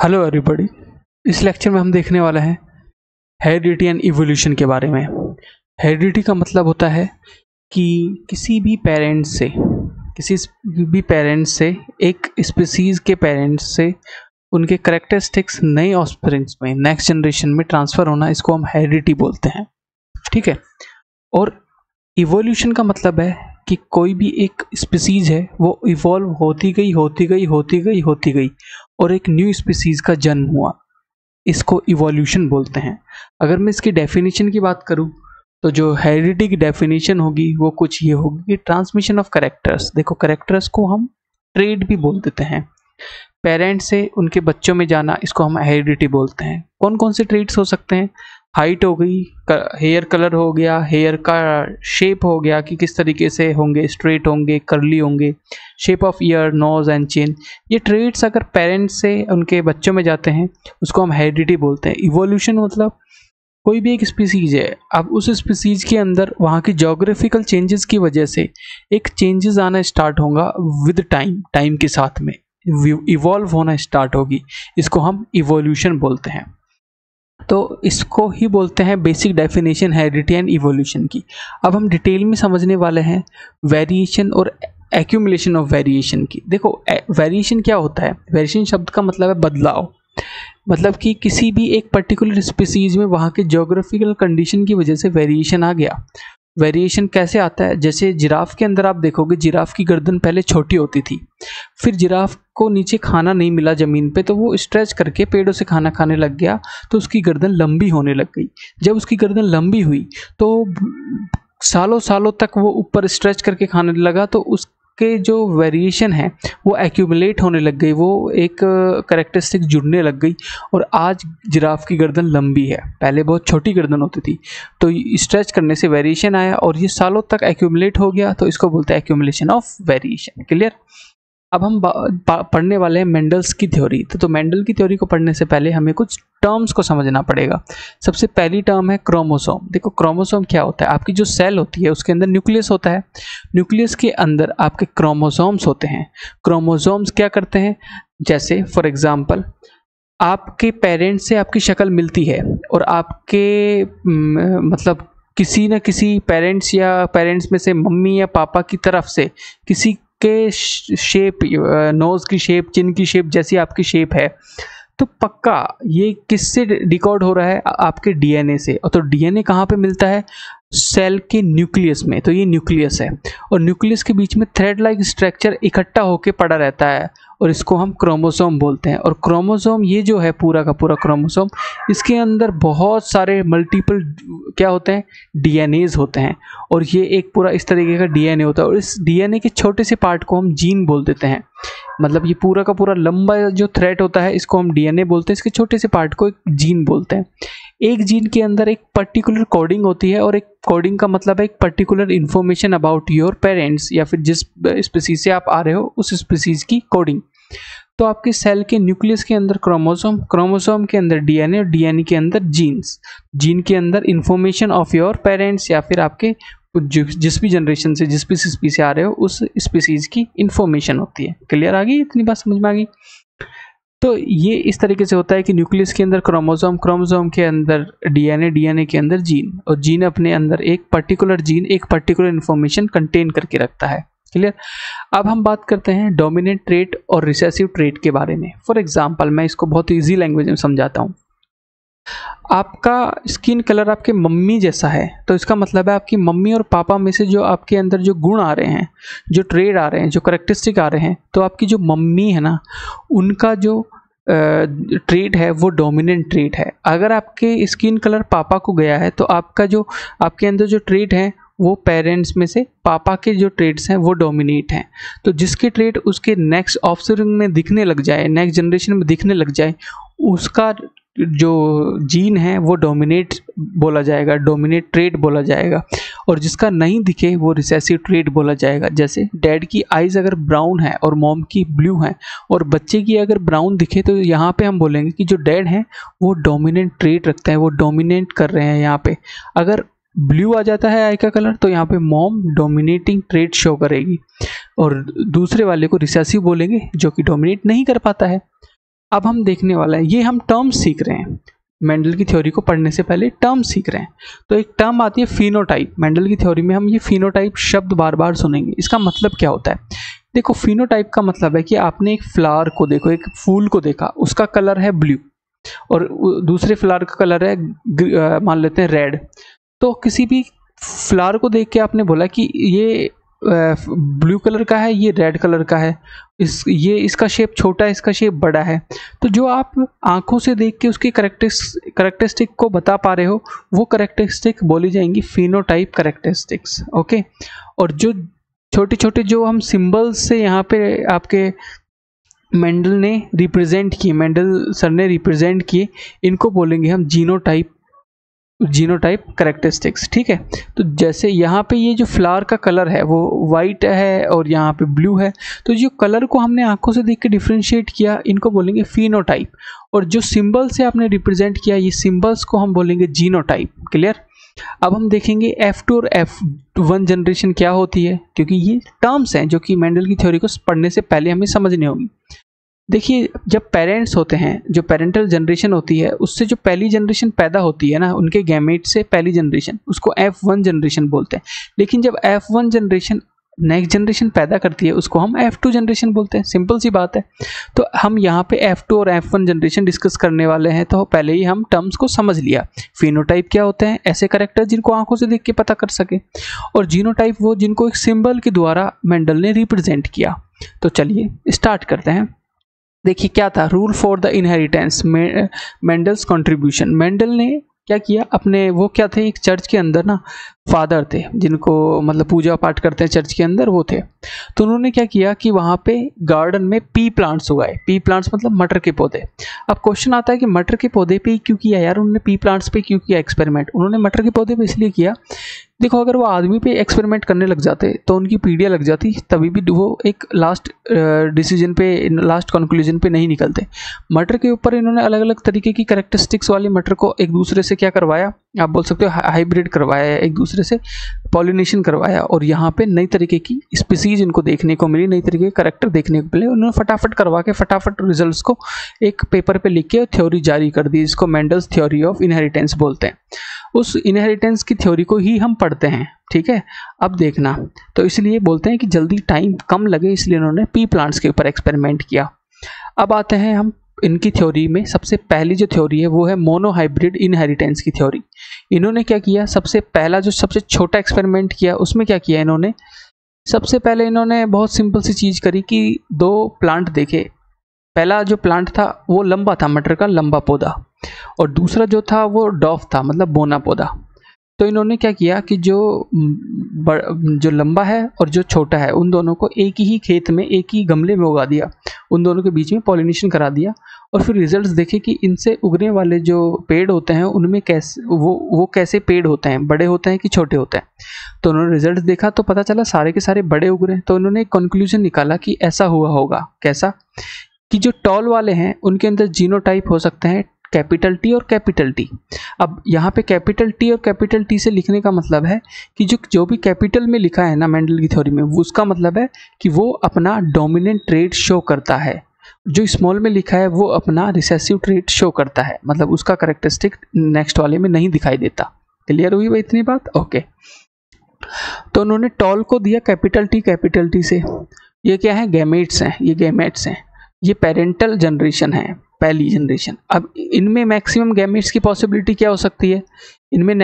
Hello everybody. इस lecture में हम देखने वाला है हेरिडिटी एंड इवोल्यूशन के बारे में। हेरिडिटी का मतलब होता है कि किसी भी पेरेंट्स से एक स्पीसीज के पेरेंट्स से उनके कैरेक्टरिस्टिक्स नए ऑफस्प्रिंग्स में नेक्स्ट जनरेशन में ट्रांसफ़र होना, इसको हम हेरिडिटी बोलते हैं। ठीक है। और इवोल्यूशन का मतलब है कि कोई भी एक स्पीसीज है वो इवॉल्व होती गई और एक न्यू स्पीसीज का जन्म हुआ, इसको इवोल्यूशन बोलते हैं। अगर मैं इसकी डेफिनेशन की बात करूं तो जो हेरिडिटी की डेफिनेशन होगी वो कुछ ये होगी कि ट्रांसमिशन ऑफ कैरेक्टर्स। देखो, कैरेक्टर्स को हम ट्रेड भी बोल देते हैं। पेरेंट्स से उनके बच्चों में जाना, इसको हम हेरिडिटी बोलते हैं। कौन कौन से ट्रेड्स हो सकते हैं? हाइट हो गई, हेयर कलर हो गया, हेयर का शेप हो गया कि किस तरीके से होंगे, स्ट्रेट होंगे, कर्ली होंगे, shape of ear, nose and chin. ये ट्रेड्स अगर पेरेंट्स से उनके बच्चों में जाते हैं उसको हम हेरिडिटी बोलते हैं। इवोल्यूशन मतलब कोई भी एक स्पीसीज है, अब उस स्पीसीज के अंदर वहाँ की जोग्राफिकल चेंजेस की वजह से एक चेंजेस आना स्टार्ट होगा विद टाइम के साथ में इवॉल्व होना स्टार्ट होगी, इसको हम इवोल्यूशन बोलते हैं। तो इसको ही बोलते हैं basic definition heredity and evolution की। अब हम डिटेल में समझने वाले हैं वेरिएशन और एक्यूमुलेशन ऑफ वेरिएशन की। देखो, वेरिएशन क्या होता है? वेरिएशन शब्द का मतलब है बदलाव। मतलब कि किसी भी एक पर्टिकुलर स्पीसीज में वहाँ के ज्योग्राफिकल कंडीशन की वजह से वेरिएशन आ गया। वेरिएशन कैसे आता है? जैसे जिराफ के अंदर आप देखोगे, जिराफ की गर्दन पहले छोटी होती थी, फिर जिराफ को नीचे खाना नहीं मिला ज़मीन पे, तो वो स्ट्रेच करके पेड़ों से खाना खाने लग गया, तो उसकी गर्दन लंबी होने लग गई। जब उसकी गर्दन लंबी हुई तो सालों सालों तक वो ऊपर स्ट्रेच करके खाने लगा, तो उसके जो वेरिएशन है वो एक्यूमुलेट होने लग गई, वो एक कैरेक्टरिस्टिक जुड़ने लग गई और आज जिराफ की गर्दन लंबी है। पहले बहुत छोटी गर्दन होती थी, तो स्ट्रेच करने से वेरिएशन आया और ये सालों तक एक्यूमुलेट हो गया, तो इसको बोलते हैं एक्यूमुलेशन ऑफ वेरिएशन। क्लियर? अब हम पढ़ने वाले हैं मेंडल्स की थ्योरी। तो मेंडल की थ्योरी को पढ़ने से पहले हमें कुछ टर्म्स को समझना पड़ेगा। सबसे पहली टर्म है क्रोमोसोम। देखो, क्रोमोसोम क्या होता है? आपकी जो सेल होती है उसके अंदर न्यूक्लियस होता है, न्यूक्लियस के अंदर आपके क्रोमोसोम्स होते हैं। क्रोमोसोम्स क्या करते हैं? जैसे फॉर एग्जाम्पल, आपके पेरेंट्स से आपकी शक्ल मिलती है और आपके मतलब किसी न किसी पेरेंट्स या पेरेंट्स में से मम्मी या पापा की तरफ से किसी के शेप, नोज़ की शेप, चिन की शेप जैसी आपकी शेप है, तो पक्का ये किससे डिकोड हो रहा है? आपके डीएनए से। और तो डीएनए कहाँ पे मिलता है? सेल के न्यूक्लियस में। तो ये न्यूक्लियस है और न्यूक्लियस के बीच में थ्रेड लाइक स्ट्रक्चर इकट्ठा होकर पड़ा रहता है और इसको हम क्रोमोसोम बोलते हैं। और क्रोमोसोम ये जो है पूरा का पूरा क्रोमोसोम, इसके अंदर बहुत सारे मल्टीपल क्या होते हैं? डीएनएज होते हैं और ये एक पूरा इस तरीके का डीएनए होता है और इस डीएनए के छोटे से पार्ट को हम जीन बोल देते हैं। मतलब ये पूरा का पूरा लंबा जो थ्रेड होता है इसको हम डीएनए बोलते हैं, इसके छोटे से पार्ट को एक जीन बोलते हैं। एक जीन के अंदर एक पर्टिकुलर कोडिंग होती है और एक कोडिंग का मतलब है एक particular information about your parents या फिर जिस स्पीसीज से आप आ रहे हो उस स्पीसीज की कोडिंग। तो आपके सेल के न्यूक्लियस के अंदर क्रोमोसोम, क्रोमोसोम के अंदर डीएनए और डीएनए के अंदर जीन्स, जीन के अंदर इन्फॉर्मेशन ऑफ योर पेरेंट्स या फिर आपके जिस भी जनरेशन से, जिस भी स्पीसीज से आ रहे हो उस स्पीसीज की इंफॉर्मेशन होती है। क्लियर आ गई? इतनी बात समझ में आ गई? तो ये इस तरीके से होता है कि न्यूक्लियस के अंदर क्रोमोसोम, क्रोमोसोम के अंदर डीएनए, डीएनए के अंदर जीन और जीन अपने अंदर एक पर्टिकुलर जीन एक पर्टिकुलर इन्फॉर्मेशन कंटेन करके रखता है। क्लियर? अब हम बात करते हैं डोमिनेंट ट्रेट और रिसेसिव ट्रेट के बारे में। फॉर एग्जांपल, मैं इसको बहुत ईजी लैंग्वेज में समझाता हूँ। आपका स्किन कलर आपके मम्मी जैसा है, तो इसका मतलब है आपकी मम्मी और पापा में से जो आपके अंदर जो गुण आ रहे हैं, जो ट्रेड आ रहे हैं, जो करेक्टरिस्टिक आ रहे हैं, तो आपकी जो मम्मी है ना, उनका जो ट्रेट है वो डोमिनेंट ट्रेट है। अगर आपके स्किन कलर पापा को गया है तो आपका जो आपके अंदर जो ट्रेट है वो पेरेंट्स में से पापा के जो ट्रेड्स हैं वो डोमिनेट हैं। तो जिसके ट्रेड उसके नेक्स्ट ऑफस्प्रिंग में दिखने लग जाए, नेक्स्ट जनरेशन में दिखने लग जाए, उसका जो जीन है वो डोमिनेट बोला जाएगा, डोमिनेट ट्रेट बोला जाएगा। और जिसका नहीं दिखे वो रिसेसिव ट्रेट बोला जाएगा। जैसे डैड की आइज़ अगर ब्राउन है और मॉम की ब्लू है और बच्चे की अगर ब्राउन दिखे, तो यहाँ पे हम बोलेंगे कि जो डैड है वो डोमिनेंट ट्रेट रखते हैं, वो डोमिनेट कर रहे हैं यहाँ पे। अगर ब्लू आ जाता है आई का कलर, तो यहाँ पे मॉम डोमिनेटिंग ट्रेट शो करेगी और दूसरे वाले को रिसेसिव बोलेंगे जो कि डोमिनेट नहीं कर पाता है। अब हम देखने वाला है, ये हम टर्म्स सीख रहे हैं, मेंडल की थ्योरी को पढ़ने से पहले टर्म सीख रहे हैं। तो एक टर्म आती है फिनोटाइप। मेंडल की थ्योरी में हम ये फिनोटाइप शब्द बार बार सुनेंगे। इसका मतलब क्या होता है? देखो, फिनोटाइप का मतलब है कि आपने एक फ्लावर को देखो, एक फूल को देखा, उसका कलर है ब्लू और दूसरे फ्लावर का कलर है मान लेते हैं रेड। तो किसी भी फ्लावर को देख के आपने बोला कि ये ब्लू कलर का है, ये रेड कलर का है, इसका शेप छोटा है, इसका शेप बड़ा है। तो जो आप आंखों से देख के उसकी करेक्टरिस्टिक को बता पा रहे हो, वो करेक्टरिस्टिक बोली जाएंगी फिनोटाइप करेक्टरिस्टिक्स। ओके। और जो छोटे छोटे जो हम सिंबल्स से यहाँ पे आपके मेंडल ने रिप्रेजेंट किए, मेंडल सर ने रिप्रेजेंट किए, इनको बोलेंगे हम जीनोटाइप करेक्टरिस्टिक्स। ठीक है। तो जैसे यहाँ पे ये जो फ्लावर का कलर है वो वाइट है और यहाँ पे ब्लू है, तो जो कलर को हमने आंखों से देख के डिफ्रेंशिएट किया, इनको बोलेंगे फिनोटाइप। और जो सिंबल से आपने रिप्रेजेंट किया, ये सिंबल्स को हम बोलेंगे जीनोटाइप। क्लियर? अब हम देखेंगे F2 और F1 जनरेशन क्या होती है, क्योंकि ये टर्म्स हैं जो कि मेंडल की थ्योरी को पढ़ने से पहले हमें समझनी होगी। देखिए, जब पेरेंट्स होते हैं, जो पेरेंटल जनरेशन होती है, उससे जो पहली जनरेशन पैदा होती है ना, उनके गैमेट से पहली जनरेशन, उसको F1 जनरेशन बोलते हैं। लेकिन जब F1 जनरेशन नेक्स्ट जनरेशन पैदा करती है, उसको हम F2 जनरेशन बोलते हैं। सिंपल सी बात है। तो हम यहाँ पे F2 और F1 जनरेशन डिस्कस करने वाले हैं, तो पहले ही हम टर्म्स को समझ लिया। फिनोटाइप क्या होते हैं? ऐसे कैरेक्टर जिनको आंखों से देख के पता कर सके। और जीनोटाइप वो जिनको एक सिंबल के द्वारा मेंडल ने रिप्रेजेंट किया। तो चलिए स्टार्ट करते हैं। देखिए क्या था rule for the inheritance, Mendel's contribution. Mendel ने क्या किया, अपने वो क्या थे, एक चर्च के अंदर ना फादर थे, जिनको मतलब पूजा पाठ करते हैं चर्च के अंदर, वो थे। तो उन्होंने क्या किया कि वहाँ पे गार्डन में पी प्लांट्स उगाए। पी प्लांट्स मतलब मटर के पौधे। अब क्वेश्चन आता है कि मटर के पौधे पे क्यों किया यार, उन्होंने पी प्लांट्स पे क्यों किया एक्सपेरिमेंट? उन्होंने मटर के पौधे पे इसलिए किया, देखो अगर वो आदमी पे एक्सपेरिमेंट करने लग जाते तो उनकी पीढ़ियाँ लग जाती, तभी भी वो एक लास्ट डिसीजन पे, लास्ट कंक्लूजन पे नहीं निकलते। मटर के ऊपर इन्होंने अलग अलग तरीके की कैरेक्टरिस्टिक्स वाले मटर को एक दूसरे से क्या करवाया, आप बोल सकते हो हाइब्रिड करवाया, एक दूसरे से पॉलिनेशन करवाया। और यहाँ पे नई तरीके की स्पीसीज इनको देखने को मिली, नई तरीके के कैरेक्टर देखने को मिले। उन्होंने फटाफट करवा के फटाफट रिजल्ट्स को एक पेपर पे लिख के थ्योरी जारी कर दी, जिसको मेंडल्स थ्योरी ऑफ इनहेरिटेंस बोलते हैं। उस इनहेरिटेंस की थ्योरी को ही हम पढ़ते हैं। ठीक है, अब देखना, तो इसलिए बोलते हैं कि जल्दी टाइम कम लगे, इसलिए उन्होंने पी प्लांट्स के ऊपर एक्सपेरिमेंट किया। अब आते हैं हम इनकी थ्योरी में। सबसे पहली जो थ्योरी है वो है मोनोहाइब्रिड इनहेरिटेंस की थ्योरी। इन्होंने क्या किया, सबसे पहला जो सबसे छोटा एक्सपेरिमेंट किया, उसमें क्या किया इन्होंने, सबसे पहले इन्होंने बहुत सिंपल सी चीज़ करी कि दो प्लांट देखे। पहला जो प्लांट था वो लंबा था, मटर का लंबा पौधा, और दूसरा जो था वो डॉफ था, मतलब बोना पौधा। तो इन्होंने क्या किया कि जो लंबा है और जो छोटा है, उन दोनों को एक ही खेत में, एक ही गमले में उगा दिया, उन दोनों के बीच में पॉलिनेशन करा दिया, और फिर रिजल्ट्स देखे कि इनसे उगने वाले जो पेड़ होते हैं उनमें कैसे वो कैसे पेड़ होते हैं, बड़े होते हैं कि छोटे होते हैं। तो उन्होंने रिजल्ट देखा तो पता चला सारे के सारे बड़े उग रहे हैं। तो उन्होंने एक कंक्लूजन निकाला कि ऐसा हुआ होगा, कैसा कि जो टॉल वाले हैं उनके अंदर जीनोटाइप हो सकते हैं कैपिटल टी और कैपिटल टी। अब यहाँ पे कैपिटल टी और कैपिटल टी से लिखने का मतलब है कि जो भी कैपिटल में लिखा है ना मेंडल की थ्योरी में, वो उसका मतलब है कि वो अपना डोमिनेंट ट्रेट शो करता है। जो स्मॉल में लिखा है वो अपना रिसेसिव ट्रेट शो करता है, मतलब उसका कैरेक्टरिस्टिक नेक्स्ट वाले में नहीं दिखाई देता। क्लियर हुई भाई इतनी बात? ओके। तो उन्होंने टॉल को दिया कैपिटल टी से। ये क्या है, गैमेट्स हैं, ये गैमेट्स हैं, ये पेरेंटल जनरेशन है, पहली जनरेशन। अब इनमें मैक्सिमम गैमेट्स की पॉसिबिलिटी क्या हो सकती है, इनमें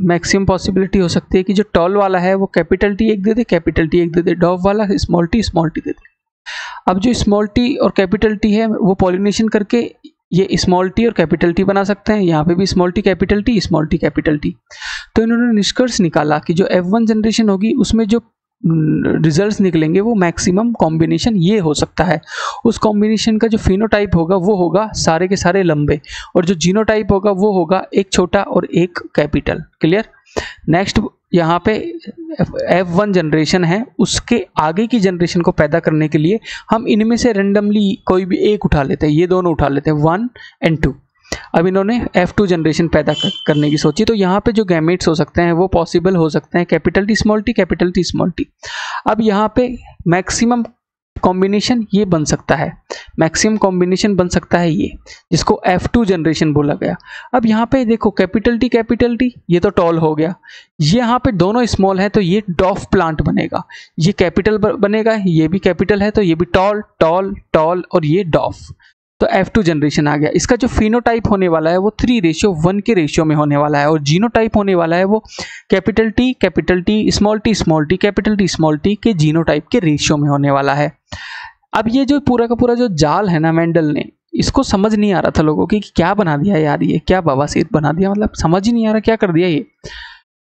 मैक्सिमम पॉसिबिलिटी हो सकती है कि जो टॉल वाला है वो कैपिटल टी एक दे दे, कैपिटल टी एक दे दे, डॉफ वाला स्मॉल टी दे दे। अब जो स्मॉल टी और कैपिटल टी है वो पॉलिनेशन करके ये स्मॉल टी और कैपिटल टी बना सकते हैं। यहाँ पे भी small T capital T, small T capital T. तो इन्होंने निष्कर्ष निकाला कि जो F1 जनरेशन होगी उसमें जो रिजल्ट्स निकलेंगे वो मैक्सिमम कॉम्बिनेशन ये हो सकता है। उस कॉम्बिनेशन का जो फिनोटाइप होगा वो होगा सारे के सारे लंबे, और जो जीनोटाइप होगा वो होगा एक छोटा और एक कैपिटल। क्लियर? नेक्स्ट यहाँ पे F1 जनरेशन है, उसके आगे की जनरेशन को पैदा करने के लिए हम इनमें से रेंडमली कोई भी एक उठा लेते हैं, ये दोनों उठा लेते हैं 1 और 2। अब इन्होंने F2 जनरेशन पैदा करने की सोची। तो यहाँ पे जो गैमेट्स हो सकते हैं वो पॉसिबल हो सकते हैं capital T small T, capital T small T. अब यहाँ पे मैक्सिमम कॉम्बिनेशन ये बन सकता है, मैक्सिमम कॉम्बिनेशन बन सकता है ये, जिसको F2 जनरेशन बोला गया। अब यहाँ पे देखो कैपिटल टी ये तो टॉल हो गया, ये यहाँ पे दोनों स्मॉल है तो ये डॉफ प्लांट बनेगा, ये कैपिटल बनेगा, ये भी कैपिटल है तो ये भी टॉल टॉल टॉल और ये डॉफ, तो F2 जनरेशन आ गया। इसका जो फिनोटाइप होने वाला है वो 3:1 के रेशियो में होने वाला है, और जीनोटाइप होने वाला है वो capital T small T capital T small T के जीनोटाइप के रेशियो में होने वाला है। अब ये जो पूरा का पूरा जो जाल है ना मेंडल ने, इसको समझ नहीं आ रहा था लोगों की कि क्या बना दिया यार, ये क्या बवासीर बना दिया, मतलब समझ ही नहीं आ रहा क्या कर दिया ये।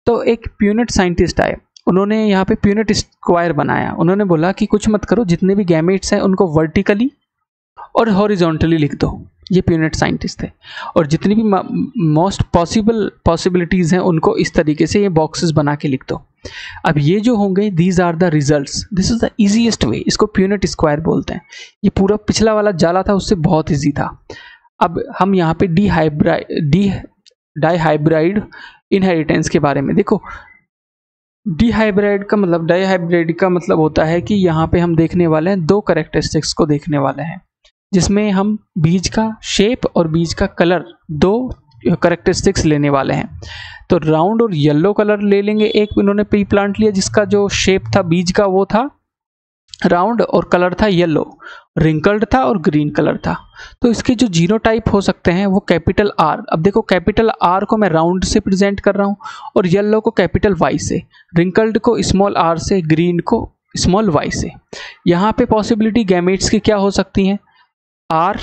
तो एक प्यूनेट साइंटिस्ट आए, उन्होंने यहाँ पे प्यूनेट स्क्वायर बनाया। उन्होंने बोला कि कुछ मत करो, जितने भी गैमेट्स हैं उनको वर्टिकली और हॉरिजॉन्टली लिख दो। ये प्यूनेट साइंटिस्ट थे, और जितनी भी मोस्ट पॉसिबिलिटीज़ हैं उनको इस तरीके से ये बॉक्सेस बना के लिख दो। अब ये जो होंगे these are the results, this is the easiest way, इसको प्यूनेट स्क्वायर बोलते हैं। ये पूरा पिछला वाला जाला था उससे बहुत ईजी था। अब हम यहाँ पे डाइहाइब्राइड इनहेरिटेंस के बारे में देखो। डाइहाइब्राइड का मतलब होता है कि यहाँ पे हम देखने वाले हैं दो कैरेक्टरिस्टिक्स को देखने वाले हैं, जिसमें हम बीज का शेप और बीज का कलर दो कैरेक्टरिस्टिक्स लेने वाले हैं। तो राउंड और येलो कलर ले लेंगे। एक इन्होंने प्री प्लांट लिया जिसका जो शेप था बीज का वो था राउंड और कलर था येलो, रिंकल्ड था और ग्रीन कलर था। तो इसके जो जीनोटाइप हो सकते हैं वो कैपिटल आर। अब देखो कैपिटल आर को मैं राउंड से प्रेजेंट कर रहा हूँ, और येलो को कैपिटल वाई से, रिंकल्ड को स्मॉल आर से, ग्रीन को स्मॉल वाई से। यहाँ पे पॉसिबिलिटी गैमेट्स की क्या हो सकती हैं, आर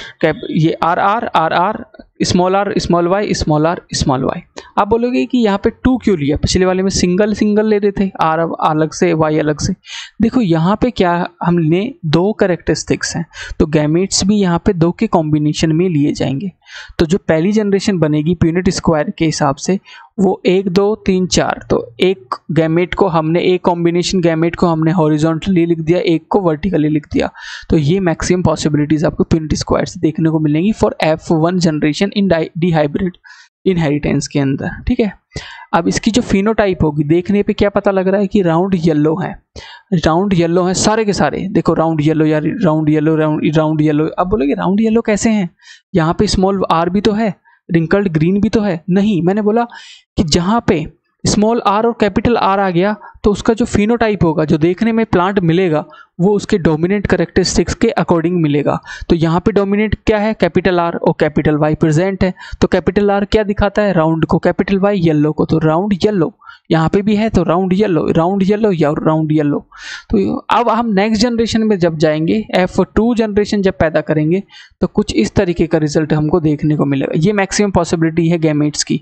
ये R small R small Y. आप बोलोगे कि यहाँ पे 2 क्यों लिया, पिछले वाले में सिंगल ले रहे थे, आर अलग से वाई अलग से। देखो यहाँ पे क्या हमने दो कैरेक्टरिस्टिक्स हैं, तो गैमेट्स भी यहाँ पे 2 के कॉम्बिनेशन में लिए जाएंगे। तो जो पहली जनरेशन बनेगी प्यूनेट स्क्वायर के हिसाब से वो 1 2 3 4, तो एक गैमेट को हमने, एक कॉम्बिनेशन गैमेट को हमने हॉरिजॉन्टली लिख दिया, एक को वर्टिकली लिख दिया। तो ये मैक्सिमम पॉसिबिलिटीज आपको प्यूनेट स्क्वायर से देखने को मिलेंगी for F1 generation in dihybrid inheritance के अंदर। ठीक है, अब इसकी जो फिनोटाइप होगी, देखने पे क्या पता लग रहा है कि राउंड येलो है सारे के सारे। देखो राउंड येलो यार, राउंड येलो। अब बोलोगे राउंड येलो कैसे हैं, यहाँ पे स्मॉल आर भी तो है, रिंकल्ड ग्रीन भी तो है। नहीं, मैंने बोला कि जहाँ पे स्मॉल आर और कैपिटल आर आ गया तो उसका जो फिनोटाइप होगा, जो देखने में प्लांट मिलेगा, वो उसके डोमिनेंट कैरेक्टरिस्टिक्स के अकॉर्डिंग मिलेगा। तो यहाँ पे डोमिनेंट क्या है, कैपिटल आर और कैपिटल वाई प्रेजेंट है। तो कैपिटल आर क्या दिखाता है, राउंड को, कैपिटल वाई येलो को, तो राउंड येलो यहाँ पे भी है, तो राउंड येलो या राउंड येलो। तो अब हम नेक्स्ट जनरेशन में जब जाएंगे, F2 जनरेशन जब पैदा करेंगे, तो कुछ इस तरीके का रिजल्ट हमको देखने को मिलेगा। ये मैक्सिमम पॉसिबिलिटी है गैमेट्स की।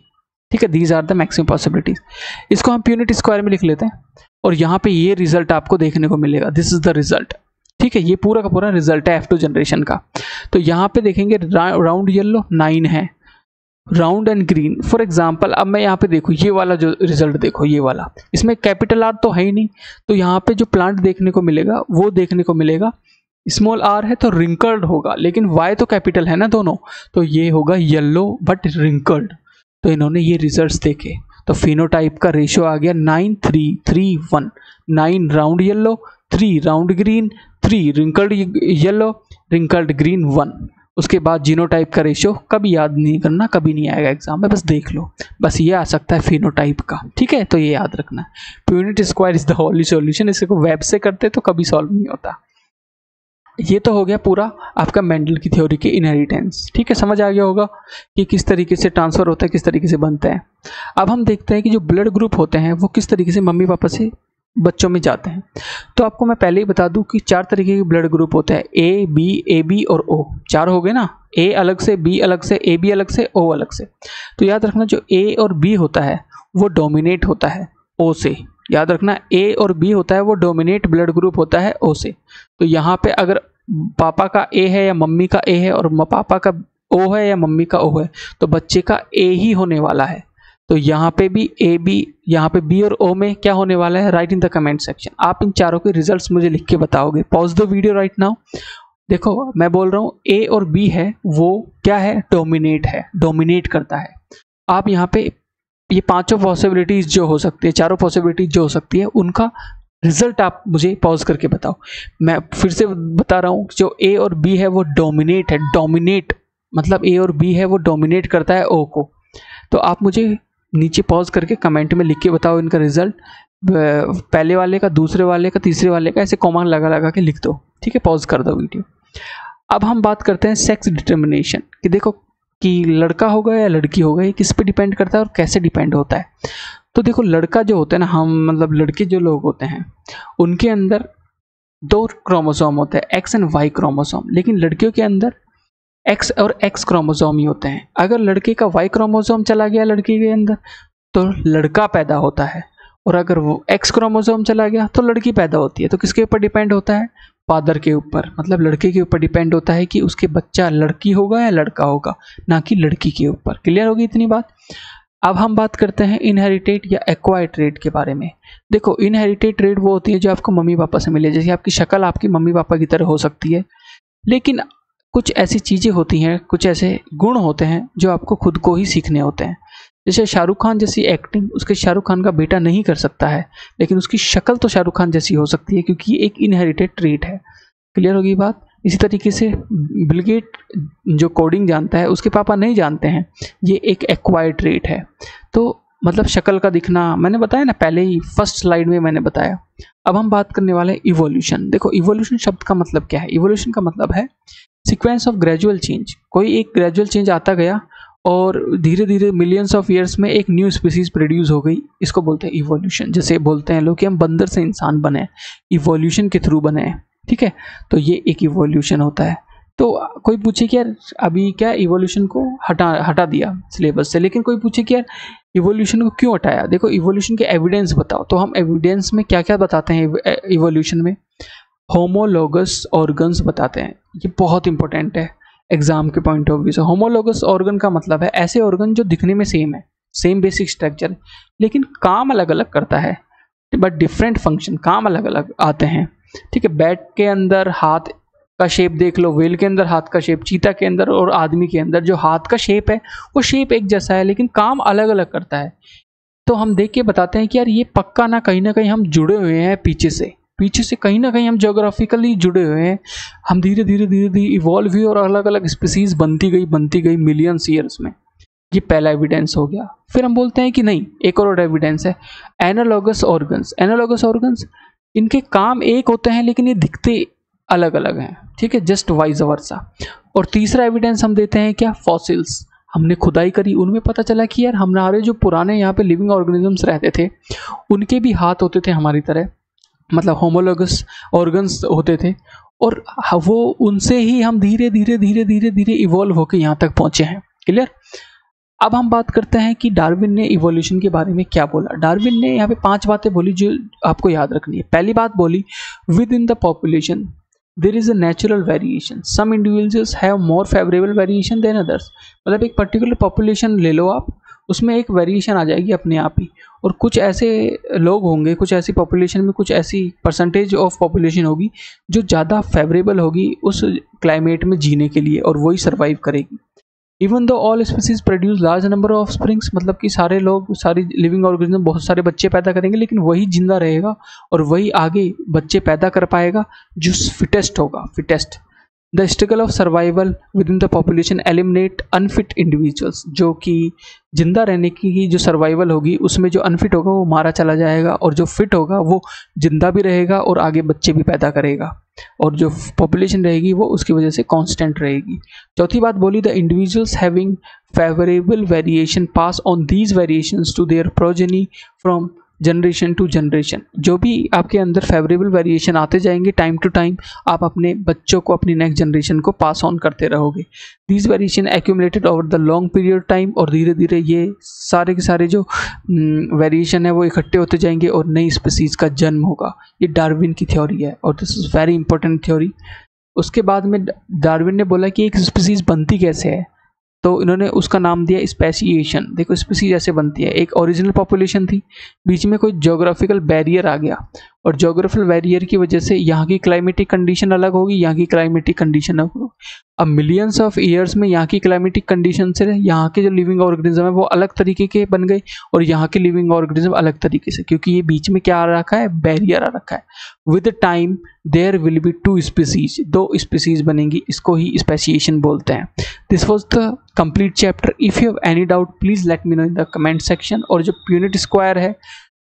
ठीक है, these are the maximum possibilities. इसको हम प्यूनेट स्क्वायर में लिख लेते हैं, और यहाँ पे ये रिजल्ट आपको देखने को मिलेगा, दिस इज द रिजल्ट। ठीक है, ये पूरा का पूरा रिजल्ट है F2 जनरेशन का। तो यहाँ पे देखेंगे राउंड येलो 9 है, round and green. For example अब मैं यहाँ पे देखो, ये वाला जो रिजल्ट देखो, ये वाला, इसमें कैपिटल आर तो है ही नहीं, तो यहाँ पे जो प्लांट देखने को मिलेगा वो देखने को मिलेगा स्मॉल आर है तो रिंकल्ड होगा, लेकिन वाई तो कैपिटल है ना दोनों, तो ये होगा येलो बट रिंकल्ड। तो इन्होंने ये रिजल्ट्स देखे, तो फिनोटाइप का रेशियो आ गया 9:3:1। 9 round yellow, 3 round green, 3 wrinkled yellow, wrinkled green 1। उसके बाद जीनोटाइप का रेशियो कभी याद नहीं करना, कभी नहीं आएगा एग्जाम में, बस देख लो, बस ये आ सकता है फिनोटाइप का। ठीक है, तो ये याद रखना है, Punnett square is the only solution. इसे को वेब से करते तो कभी सॉल्व नहीं होता। ये तो हो गया पूरा आपका मेंडल की थ्योरी के इनहेरिटेंस। ठीक है, समझ आ गया होगा कि किस तरीके से ट्रांसफर होता है, किस तरीके से बनता है। अब हम देखते हैं कि जो ब्लड ग्रुप होते हैं वो किस तरीके से मम्मी पापा से बच्चों में जाते हैं। तो आपको मैं पहले ही बता दूं कि 4 तरीके के ब्लड ग्रुप होते हैं, ए बी और ओ। 4 हो गए ना, ए अलग से, बी अलग से, ए बी अलग से, ओ अलग से। तो याद रखना जो ए और बी होता है वो डोमिनेट होता है ओ से। याद रखना ए और बी होता है वो डोमिनेट ब्लड ग्रुप होता है ओ से। तो यहाँ पे अगर पापा का ए है या मम्मी का ए है, और पापा का ओ है या मम्मी का ओ है, तो बच्चे का ए ही होने वाला है। तो यहाँ पे भी ए बी, यहाँ पे बी और ओ में क्या होने वाला है, right in the comment section. आप इन चारों के रिजल्ट्स मुझे लिख के बताओगे। Pause the video right now. देखो मैं बोल रहा हूँ ए और बी है वो क्या है, डोमिनेट है, डोमिनेट करता है। आप यहाँ पे ये 5 पॉसिबिलिटीज जो हो सकती है, 4 पॉसिबिलिटीज जो हो सकती है, उनका रिजल्ट आप मुझे पॉज करके बताओ। मैं फिर से बता रहा हूँ, जो ए और बी है वो डोमिनेट है, डोमिनेट मतलब ए और बी है वो डोमिनेट करता है ओ को। तो आप मुझे नीचे पॉज करके कमेंट में लिख के बताओ इनका रिजल्ट, पहले वाले का, दूसरे वाले का, तीसरे वाले का, ऐसे कॉमा लगा लगा के लिख दो, ठीक है। पॉज कर दो वीडियो। अब हम बात करते हैं सेक्स डिटर्मिनेशन, कि देखो कि लड़का होगा या लड़की होगा, ये किस पे डिपेंड करता है और कैसे डिपेंड होता है। तो देखो लड़का जो होता है ना, हम मतलब लड़के जो लोग होते हैं उनके अंदर 2 क्रोमोसोम होते हैं, एक्स एंड वाई क्रोमोसोम, लेकिन लड़कियों के अंदर एक्स और एक्स क्रोमोसोम ही होते हैं। अगर लड़के का वाई क्रोमोसोम चला गया लड़की के अंदर तो लड़का पैदा होता है, और अगर वो एक्स क्रोमोसोम चला गया तो लड़की पैदा होती है। तो किसके ऊपर डिपेंड होता है? फादर के ऊपर, मतलब लड़के के ऊपर डिपेंड होता है कि उसके बच्चा लड़की होगा या लड़का होगा, ना कि लड़की के ऊपर। क्लियर होगी इतनी बात। अब हम बात करते हैं इनहेरिटेड या एक्वायर्ड ट्रेट के बारे में। देखो इनहेरिटेड ट्रेट वो होती है जो आपको मम्मी पापा से मिले, जैसे आपकी शक्ल आपकी मम्मी पापा की तरह हो सकती है, लेकिन कुछ ऐसी चीज़ें होती हैं, कुछ ऐसे गुण होते हैं जो आपको खुद को ही सीखने होते हैं। जैसे शाहरुख खान जैसी एक्टिंग उसके शाहरुख खान का बेटा नहीं कर सकता है, लेकिन उसकी शक्ल तो शाहरुख खान जैसी हो सकती है, क्योंकि ये एक इनहेरिटेड ट्रेट है। क्लियर होगी बात। इसी तरीके से बिल गेट जो कोडिंग जानता है उसके पापा नहीं जानते हैं, ये एक एक्वायर्ड ट्रेट है। तो मतलब शक्ल का दिखना, मैंने बताया ना पहले ही फर्स्ट स्लाइड में मैंने बताया। अब हम बात करने वाले हैं इवोल्यूशन। देखो इवोल्यूशन शब्द का मतलब क्या है? इवोल्यूशन का मतलब है सीक्वेंस ऑफ ग्रेजुअल चेंज। कोई एक ग्रेजुअल चेंज आता गया और धीरे धीरे मिलियंस ऑफ ईयर्स में एक न्यू स्पीसीज प्रोड्यूस हो गई, इसको बोलते हैं इवोल्यूशन। जैसे बोलते हैं लोग कि हम बंदर से इंसान बने, इवोल्यूशन के थ्रू बने हैं, ठीक है। तो ये एक इवोल्यूशन होता है। तो कोई पूछे कि यार अभी क्या इवोल्यूशन को हटा दिया सिलेबस से, लेकिन कोई पूछे कि यार इवोल्यूशन को क्यों हटाया? देखो इवोल्यूशन के एविडेंस बताओ, तो हम एविडेंस में क्या क्या बताते हैं इवोल्यूशन में? होमोलोगस ऑर्गन्स बताते हैं। ये बहुत इंपॉर्टेंट है एग्जाम के पॉइंट ऑफ व्यू से। होमोलोगस ऑर्गन का मतलब है ऐसे ऑर्गन जो दिखने में सेम है, सेम बेसिक स्ट्रक्चर, लेकिन काम अलग अलग करता है, बट डिफरेंट फंक्शन, काम अलग अलग आते हैं, ठीक है। बैट के अंदर हाथ का शेप देख लो, व्हेल के अंदर हाथ का शेप, चीता के अंदर और आदमी के अंदर जो हाथ का शेप है वो शेप एक जैसा है, लेकिन काम अलग अलग करता है। तो हम देख के बताते हैं कि यार ये पक्का ना कहीं हम जुड़े हुए हैं पीछे से कहीं ना कहीं हम जोग्राफिकली जुड़े हुए हैं। हम धीरे धीरे इवॉल्व हुए और अलग अलग स्पीसीज बनती गई मिलियंस ईयर्स में। ये पहला एविडेंस हो गया। फिर हम बोलते हैं कि नहीं, एक और एविडेंस है एनालॉगस ऑर्गन्स। एनालॉगस ऑर्गन्स इनके काम एक होते हैं लेकिन ये दिखते अलग अलग हैं, ठीक है, जस्ट वाइज वर्सा। और तीसरा एविडेंस हम देते हैं क्या? फॉसिल्स। हमने खुदाई करी, उनमें पता चला कि यार हमारे जो पुराने यहाँ पे लिविंग ऑर्गेनिजम्स रहते थे उनके भी हाथ होते थे हमारी तरह, मतलब होमोलोगस ऑर्गन्स होते थे, और वो उनसे ही हम धीरे धीरे इवॉल्व होकर यहाँ तक पहुँचे हैं। क्लियर। अब हम बात करते हैं कि डार्विन ने इवोल्यूशन के बारे में क्या बोला। डार्विन ने यहाँ पे 5 बातें बोली जो आपको याद रखनी है। पहली बात बोली, within the population there is a natural variation, some individuals have more favourable variation than others. मतलब एक पर्टिकुलर पॉपुलेशन ले लो आप, उसमें एक वेरिएशन आ जाएगी अपने आप ही, और कुछ ऐसे लोग होंगे, कुछ ऐसी पॉपुलेशन में कुछ ऐसी परसेंटेज ऑफ पॉपुलेशन होगी जो ज़्यादा फेवरेबल होगी उस क्लाइमेट में जीने के लिए, और वही सर्वाइव करेगी। Even though all species produce large number of springs, मतलब कि सारे लोग, सारी लिविंग ऑर्गेनिज्म बहुत सारे बच्चे पैदा करेंगे, लेकिन वही जिंदा रहेगा और वही आगे बच्चे पैदा कर पाएगा जो फिटेस्ट होगा, fittest. The struggle of survival with in the population eliminate unfit individuals, जो कि जिंदा रहने की जो सर्वाइवल होगी उसमें जो अनफिट होगा वो मारा चला जाएगा, और जो फिट होगा वो जिंदा भी रहेगा और आगे बच्चे भी पैदा करेगा, और जो पॉपुलेशन रहेगी वो उसकी वजह से कांस्टेंट रहेगी। चौथी बात बोली, the individuals having favourable variation pass on these variations to their progeny from generation to generation. जो भी आपके अंदर फेवरेबल वेरिएशन आते जाएंगे टाइम टू टाइम, आप अपने बच्चों को, अपनी नेक्स्ट जनरेशन को पास ऑन करते रहोगे। These variation accumulated over the long period time, और धीरे धीरे ये सारे के सारे जो वेरिएशन है वो इकट्ठे होते जाएंगे और नई स्पीसीज का जन्म होगा। ये डार्विन की थ्योरी है और this is very important theory. उसके बाद में डार्विन ने बोला कि एक स्पीसीज बनती कैसे है, तो इन्होंने उसका नाम दिया स्पेसिएशन। देखो स्पीसीज ऐसे बनती है, एक ओरिजिनल पॉपुलेशन थी, बीच में कोई ज्योग्राफिकल बैरियर आ गया, और ज्योग्राफिकल बैरियर की वजह से यहाँ की क्लाइमेटिक कंडीशन अलग होगी, यहाँ की क्लाइमेटिक कंडीशन अलग होगी। अब मिलियंस ऑफ ईयर्स में यहाँ की क्लाइमेटिक कंडीशन से यहाँ के जो लिविंग ऑर्गेनिज्म है वो अलग तरीके के बन गए और यहाँ के लिविंग ऑर्गेनिज्म अलग तरीके से, क्योंकि ये बीच में क्या आ रखा है, बैरियर आ रखा है। With time there will be 2 species, 2 species बनेंगी, इसको ही स्पेसिएशन बोलते हैं। This was the complete chapter. If you have any doubt please let me know in the comment section. और जो प्यूनिट स्क्वायर है,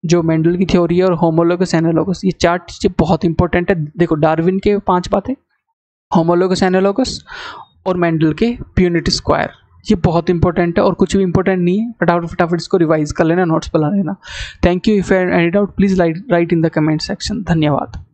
जो मेंडल की थ्योरी है, और होमोलोगस एनालोगस, ये 4 चीजें बहुत इंपॉर्टेंट है। देखो डार्विन के 5 बातें, होमोलोगस एनालोगस और मेंडल के प्यूनिट स्क्वायर, ये बहुत इंपॉर्टेंट है और कुछ भी इंपॉर्टेंट नहीं है। फटाफट इसको रिवाइज कर लेना, नोट्स बना लेना। Thank you. If any doubt please right in the comment section. धन्यवाद।